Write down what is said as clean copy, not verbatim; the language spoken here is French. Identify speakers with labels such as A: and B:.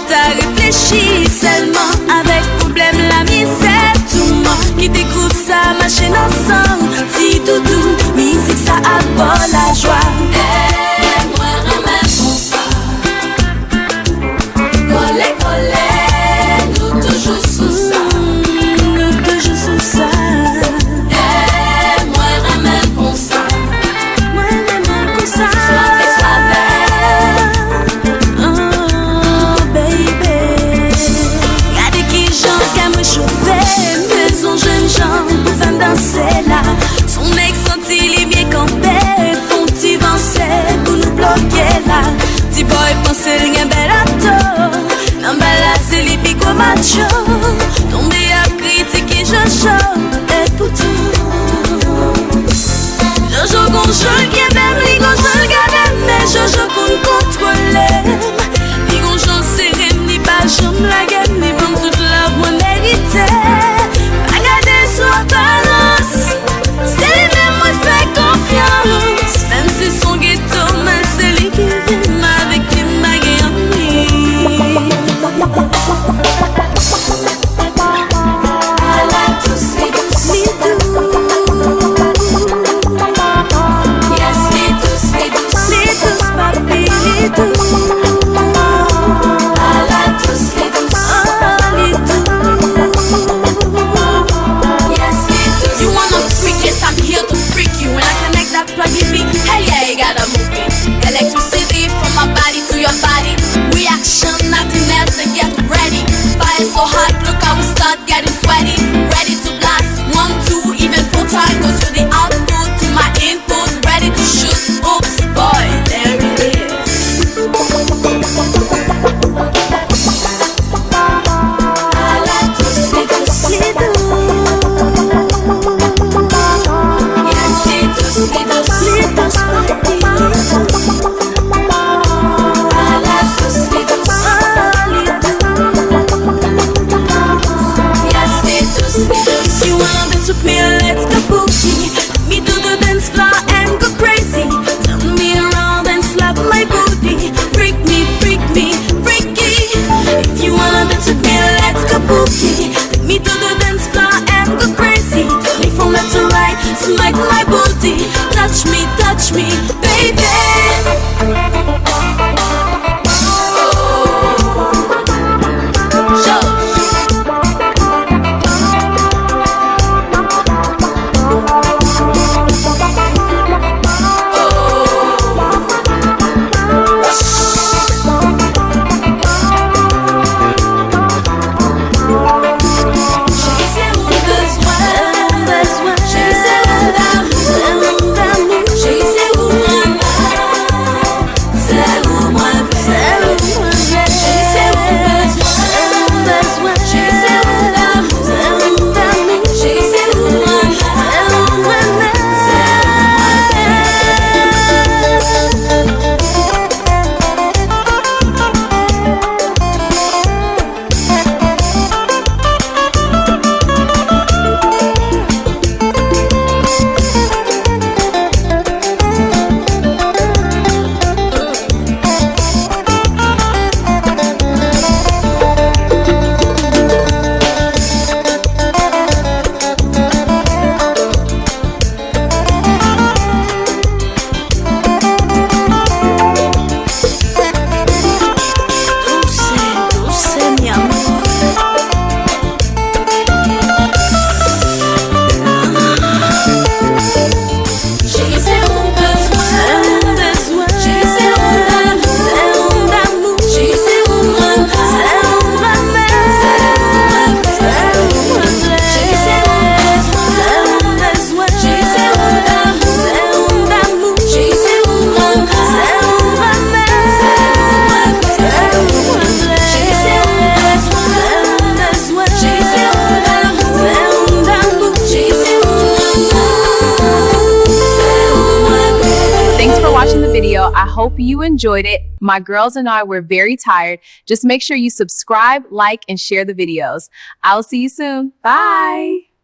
A: t'as réfléchi seulement. Avec problème, la misère, tout le monde qui t'écoute ça, machine ensemble. Si doudou, musique ça apporte la joie.
B: Eh, moi remets pour ça. Collé, collé, nous toujours sous ça.
A: Nous toujours sous ça.
B: Eh, moi remets pour ça.
A: Moi remets pour ça.
B: Soirée, soirée.
A: Oh baby, regardez qui j'en qu'à me chauffer. Maison jeune gens pour faire danser là. Son mec senti il bien campé. Font petit vancer pour nous bloquer là. Petit boy pense rien bel ato. L'emballage c'est les pico macho. Tombé à critiquer Jojo. Et pour tout Jojo gonjol qui est même li gonjol gade. Mais Jojo qu'on contrôler. Li gonjol serré ni pas jambe la gueule. Ni bon toute la voix mérité. Pas garder sous apparence. C'est les mêmes moi fait confiance. Même si son ghetto mais c'est lui qui vient avec qui m'a gagné.
B: Elle a tous les douces. Yes, les douces, les douces.
A: Les douces papi, les douces.
B: Elle a tous les douces.
A: Oh, les douces.
B: Yes, les douces.
C: You wanna freak? Yes, I'm here to freak you. When I connect that plug in me, hell yeah, you gotta move it. Electricity from my body to your body. Reaction, nothing else, and get ready. Fire so hot, look how we start getting sweaty. Ready to blast, 1, 2, even 4 times. Goes to the output, to my input. Ready to shoot, oops, boy, there it is.
B: Elle a tous les douces.
A: Les douces.
B: Yes, les douces, les douces.
A: Les douces papi, les douces.
B: Elle a tous les douces.
A: Oh, les douces.
B: Yes, les douces, les douces.
A: If you wanna dance with me, let's go boogie. Me do the dance floor and go crazy. Turn me around and slap my booty. Freak me, freaky. If you wanna dance with me, let's go boogie. Me do the dance floor and go crazy. Turn me from left to right, smack my booty. Touch me, baby.
D: video. I hope you enjoyed it. My girls and I were very tired. Just make sure you subscribe, like, and share the videos. I'll see you soon. Bye.